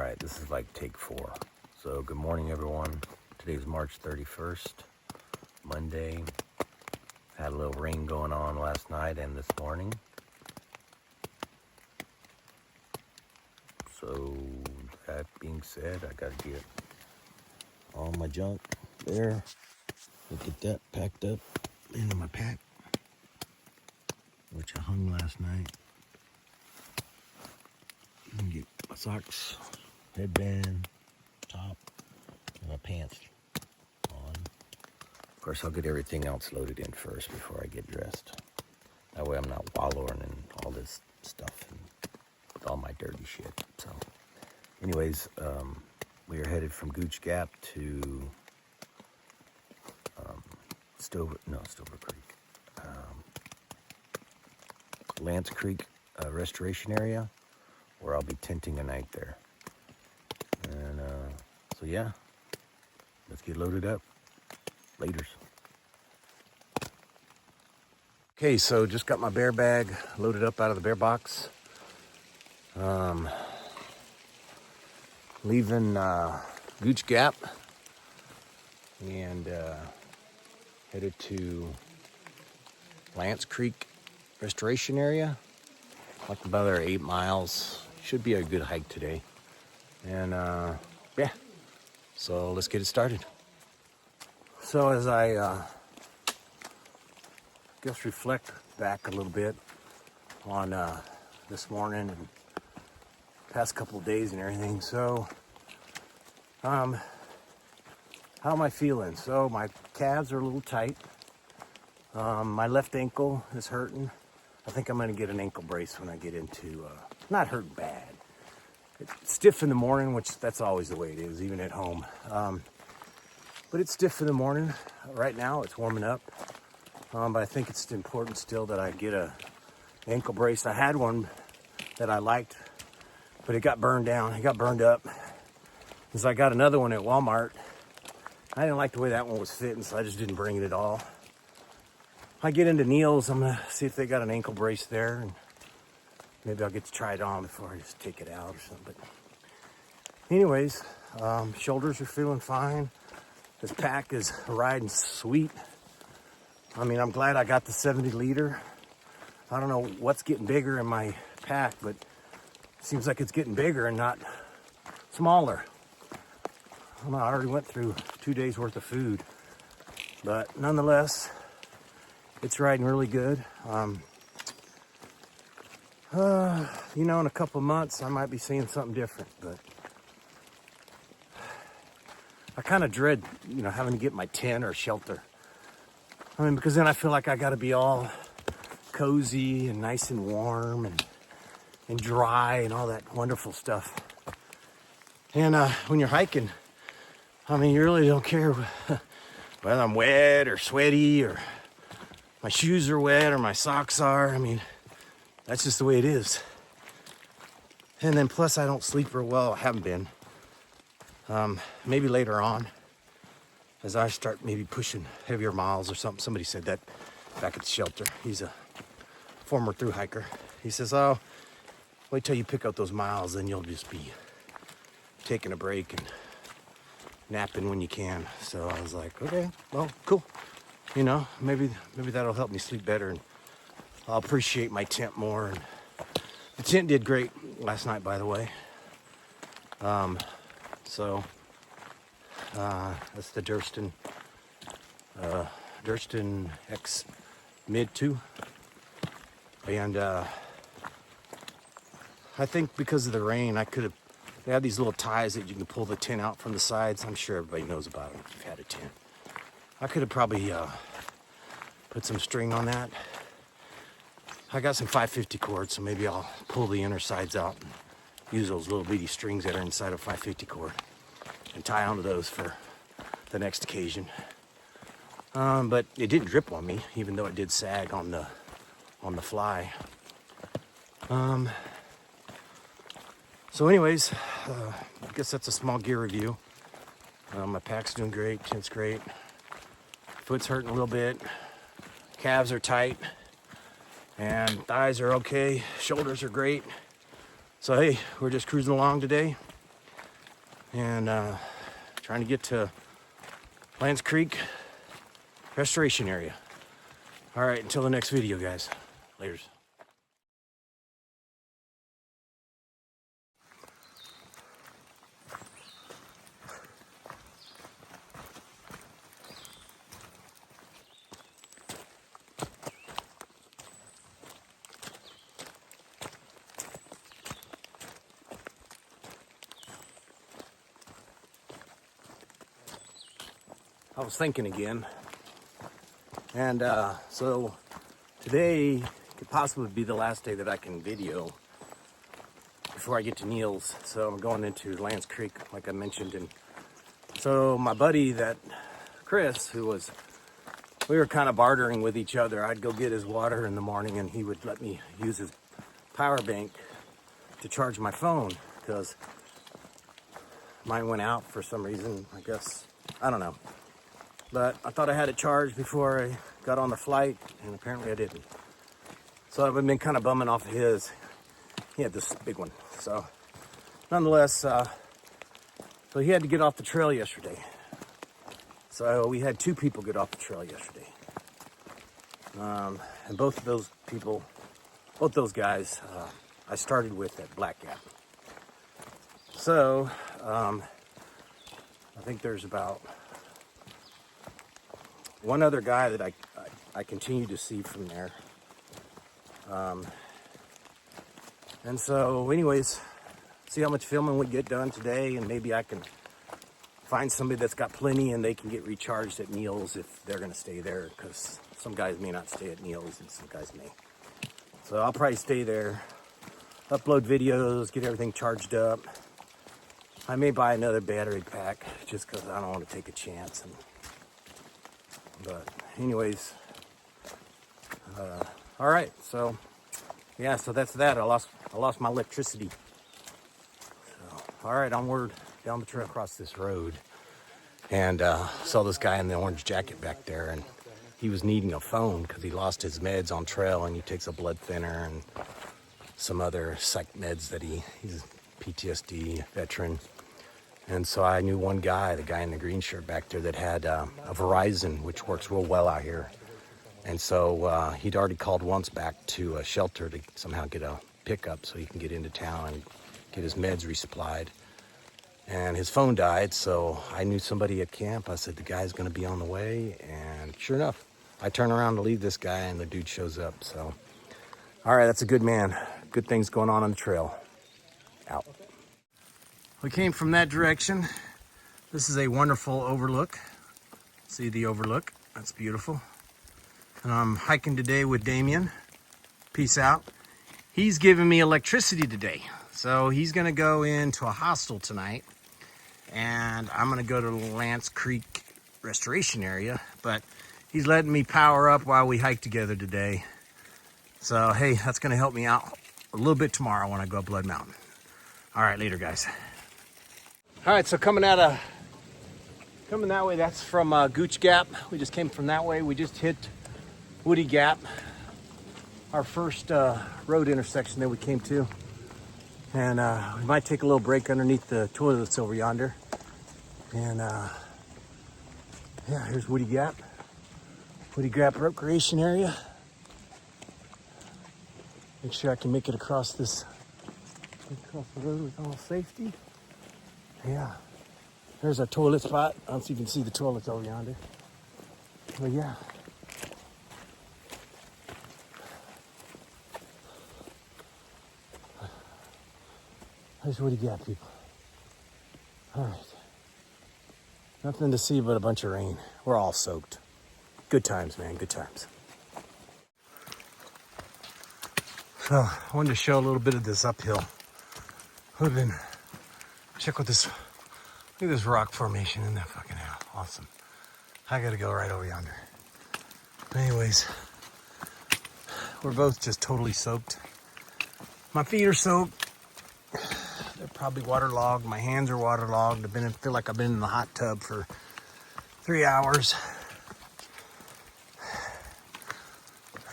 Alright, this is like take 4. So good morning everyone. Today's March 31st, Monday. Had a little rain going on last night and this morning. So that being said, I gotta get all my junk there. Get that packed up into my pack, which I hung last night. And get my socks, headband, top, and my pants on. Of course, I'll get everything else loaded in first before I get dressed. That way I'm not wallowing in all this stuff and with all my dirty shit. So anyways, we are headed from Gooch Gap to Stover Creek. Lance Creek restoration area, where I'll be tenting a night there. And so yeah, let's get loaded up. Laters. Okay, so just got my bear bag loaded up out of the bear box. Leaving Gooch Gap and headed to Lance Creek restoration area. Like about 8 miles. Should be a good hike today. And yeah, so let's get it started. So as I guess reflect back a little bit on this morning and past couple of days and everything. So how am I feeling? So my calves are a little tight. My left ankle is hurting. I think I'm going to get an ankle brace when I get into, not hurting bad. It's stiff in the morning, which that's always the way it is, even at home. But it's stiff in the morning. Right now it's warming up. But I think it's important still that I get an ankle brace. I had one that I liked, but it got burned down. It got burned up. So I got another one at Walmart. I didn't like the way that one was fitting, so I just didn't bring it at all. I get into Neil's, I'm gonna see if they got an ankle brace there, and maybe I'll get to try it on before I just take it out or something. But anyways, shoulders are feeling fine. This pack is riding sweet. I mean, I'm glad I got the 70 liter. I don't know what's getting bigger in my pack, but it seems like it's getting bigger and not smaller. I don't know, I already went through 2 days worth of food, but nonetheless, it's riding really good. You know, in a couple of months, I might be seeing something different, but I kind of dread, you know, having to get my tent or shelter. I mean, because then I feel like I got to be all cozy and nice and warm and dry and all that wonderful stuff. And when you're hiking, I mean, you really don't care whether I'm wet or sweaty or my shoes are wet or my socks are. I mean, that's just the way it is. And then plus I don't sleep real well. I haven't been. Maybe later on, as I start maybe pushing heavier miles or something. Somebody said that back at the shelter. He's a former thru hiker. He says, oh, wait till you pick up those miles, then you'll just be taking a break and napping when you can. So I was like, okay, well, cool. You know, maybe that'll help me sleep better, and I'll appreciate my tent more. And the tent did great last night, by the way. So that's the Durston X Mid 2, and I think because of the rain, they have these little ties that you can pull the tent out from the sides. I'm sure everybody knows about them if you've had a tent. I could have probably put some string on that. I got some 550 cord, so maybe I'll pull the inner sides out and use those little bitty strings that are inside a 550 cord and tie onto those for the next occasion. But it didn't drip on me, even though it did sag on the fly. So anyways, I guess that's a small gear review. My pack's doing great, tent's great. Foot's hurting a little bit. Calves are tight. And thighs are okay. Shoulders are great. So hey, we're just cruising along today. and trying to get to Lands Creek restoration area. All right, until the next video, guys. Laters. I was thinking again, and so today could possibly be the last day that I can video before I get to Neil's. So I'm going into Lands Creek, like I mentioned, and so my buddy, that Chris, we were kind of bartering with each other. I'd go get his water in the morning, and he would let me use his power bank to charge my phone because mine went out for some reason. I guess, I don't know. But I thought I had it charged before I got on the flight, and apparently I didn't. So I've been kind of bumming off of his. He had this big one. So nonetheless, so he had to get off the trail yesterday. So we had 2 people get off the trail yesterday. And both those guys, I started with at Black Gap. So I think there's about one other guy that I continue to see from there. And so anyways, see how much filming we get done today, and maybe I can find somebody that's got plenty and they can get recharged at Neil's if they're going to stay there, because some guys may not stay at Neil's and some guys may. So I'll probably stay there, upload videos, get everything charged up. I may buy another battery pack just because I don't want to take a chance. But anyways, all right, so yeah, so that's that. I lost my electricity. So, all right, onward down the trail across this road, and saw this guy in the orange jacket back there, and he was needing a phone because he lost his meds on trail, and he takes a blood thinner and some other psych meds that he's a PTSD veteran. And so I knew one guy, the guy in the green shirt back there, that had a Verizon, which works real well out here. And so he'd already called once back to a shelter to somehow get a pickup so he can get into town and get his meds resupplied. And his phone died, so I knew somebody at camp. I said, the guy's going to be on the way. And sure enough, I turn around to leave this guy, and the dude shows up. So, all right, that's a good man. Good things going on the trail. Out. We came from that direction. This is a wonderful overlook. See the overlook? That's beautiful. And I'm hiking today with Damien. Peace out. He's giving me electricity today. So he's gonna go into a hostel tonight, and I'm gonna go to the Lands Creek restoration area, but he's letting me power up while we hike together today. So hey, that's gonna help me out a little bit tomorrow when I go up Blood Mountain. All right, later guys. All right, so coming that way, that's from Gooch Gap. We just came from that way. We just hit Woody Gap, our first road intersection that we came to. And we might take a little break underneath the toilets over yonder. And yeah, here's Woody Gap. Woody Gap recreation area. Make sure I can make it across the road with all safety. Yeah, there's our toilet spot. I don't know if you can see the toilets over yonder. But yeah. Here's what you got, people. All right. Nothing to see but a bunch of rain. We're all soaked. Good times, man, good times. So I wanted to show a little bit of this uphill. We've been, check with this, look at this rock formation in that fucking hell. Awesome. I gotta go right over yonder. Anyways, we're both just totally soaked. My feet are soaked. They're probably waterlogged. My hands are waterlogged. I feel like I've been in the hot tub for 3 hours.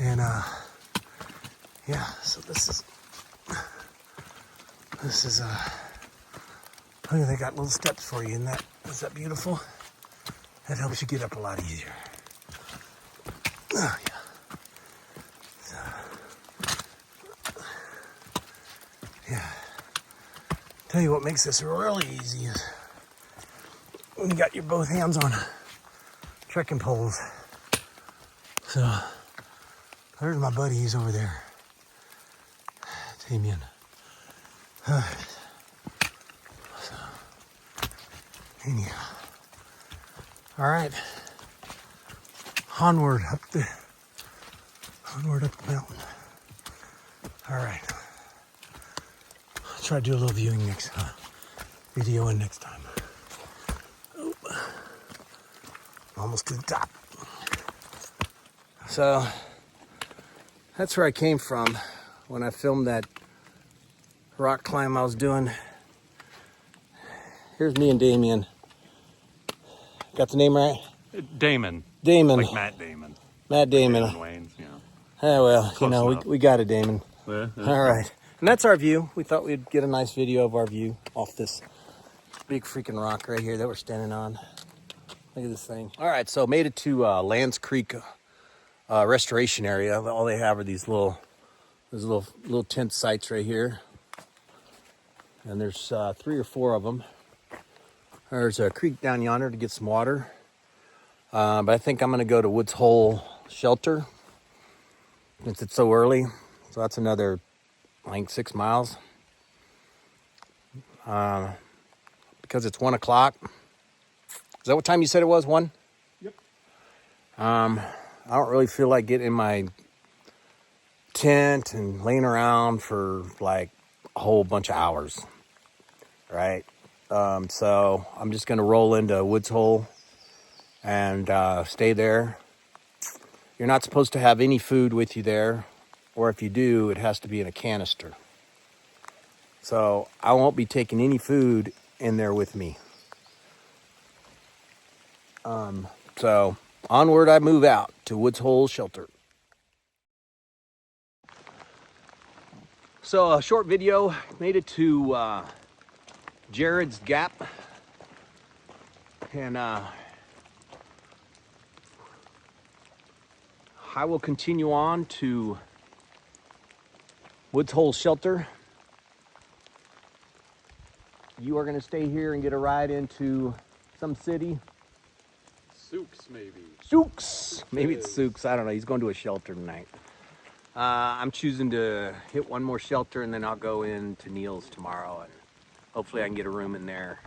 And yeah, so this is Look, they got little steps for you. Is that beautiful? That helps you get up a lot easier. Oh, yeah. So, yeah. Tell you what makes this really easy is when you got your both hands on trekking poles. So there's my buddy, he's over there. Damien. Alright. So anyhow. Alright. Onward up the mountain. Alright. I'll try to do a little viewing next videoing next time. Oh. Almost to the top. So that's where I came from when I filmed that rock climb I was doing. Here's me and Damien. Got the name right? Damon. Damon. Like Matt Damon. Matt Damon. Damon Wayans, yeah. Oh, well, Close you know, enough. we got it, Damon. Yeah, All right. And that's our view. We thought we'd get a nice video of our view off this big freaking rock right here that we're standing on. Look at this thing. All right, so made it to Lands Creek restoration area. All they have are these little tent sites right here. And there's 3 or 4 of them. There's a creek down yonder to get some water. But I think I'm going to go to Woods Hole Shelter since it's so early. So that's another, I think, 6 miles. Because it's 1 o'clock. Is that what time you said it was? 1? Yep. I don't really feel like getting in my tent and laying around for like a whole bunch of hours. Right? So I'm just going to roll into Woods Hole and stay there. You're not supposed to have any food with you there, or if you do, it has to be in a canister. So I won't be taking any food in there with me. So onward I move out to Woods Hole Shelter. So a short video, made it to Jared's Gap. And I will continue on to Woods Hole Shelter. You are going to stay here and get a ride into some city. Souks, maybe. Souks. Maybe it's Souks. I don't know. He's going to a shelter tonight. I'm choosing to hit one more shelter and then I'll go into Neil's tomorrow and hopefully I can get a room in there.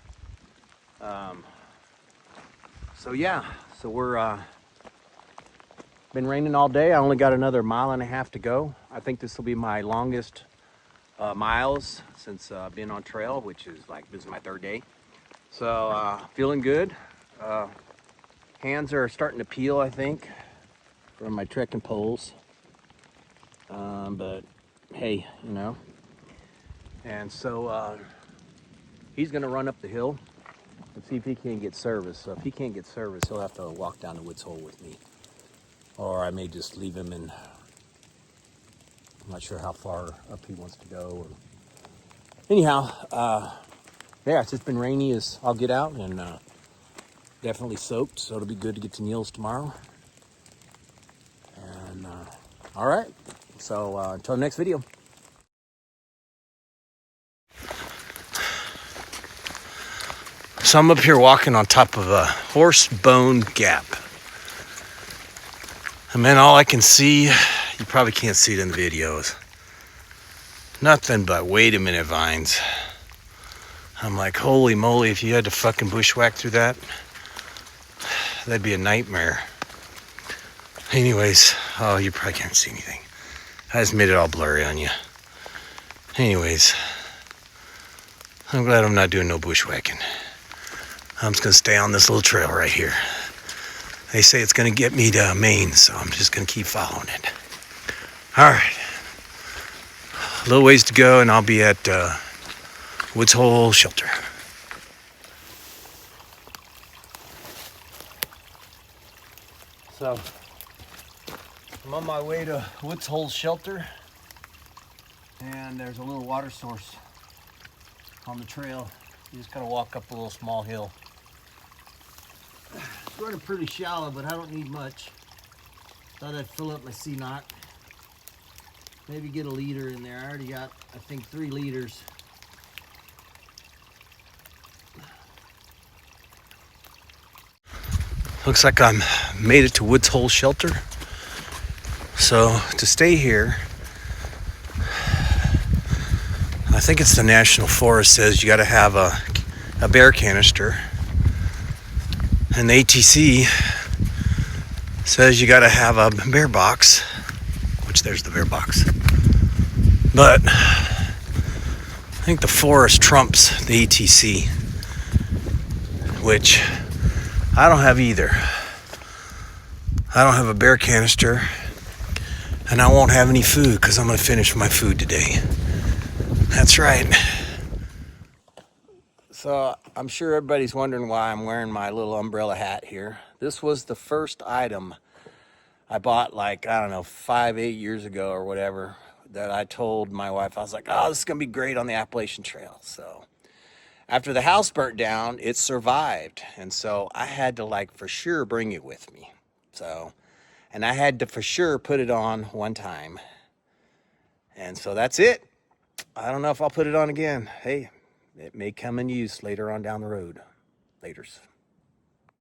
So yeah, so we're been raining all day. I only got another 1.5 miles to go. I think this will be my longest miles since being on trail, which is like, this is my 3rd day. So feeling good. Hands are starting to peel, I think, from my trekking poles. But hey, you know. And so he's gonna run up the hill and see if he can get service. So if he can't get service, he'll have to walk down the Woods Hole with me. Or I may just leave him and I'm not sure how far up he wants to go. Or... Anyhow, yeah, it's just been rainy as I'll get out and definitely soaked. So it'll be good to get to Neil's tomorrow. And all right, so until the next video. So I'm up here walking on top of a horse bone gap. And man, all I can see, you probably can't see it in the videos, nothing but wait a minute vines. I'm like, holy moly, if you had to fucking bushwhack through that, that'd be a nightmare. Anyways, oh, you probably can't see anything. I just made it all blurry on you. Anyways, I'm glad I'm not doing no bushwhacking. I'm just gonna stay on this little trail right here. They say it's gonna get me to Maine, so I'm just gonna keep following it. All right, a little ways to go and I'll be at Woods Hole Shelter. So I'm on my way to Woods Hole Shelter and there's a little water source on the trail. You just gotta walk up a little small hill. It's running pretty shallow, but I don't need much. Thought I'd fill up my sea knot. Maybe get a leader in there. I already got, I think, 3 liters. Looks like I'm made it to Woods Hole Shelter. So to stay here, I think it's the National Forest says you got to have a bear canister, and the ATC says you got to have a bear box, which there's the bear box. But I think the forest trumps the ATC, which I don't have either. I don't have a bear canister, and I won't have any food because I'm going to finish my food today. That's right. So I'm sure everybody's wondering why I'm wearing my little umbrella hat here. This was the first item I bought, like, I don't know, 5-8 years ago or whatever, that I told my wife, I was like, oh, this is going to be great on the Appalachian Trail. So after the house burnt down, it survived. And so I had to, like, for sure bring it with me. So, and I had to for sure put it on one time. And so that's it. I don't know if I'll put it on again. Hey, it may come in use later on down the road. Laters.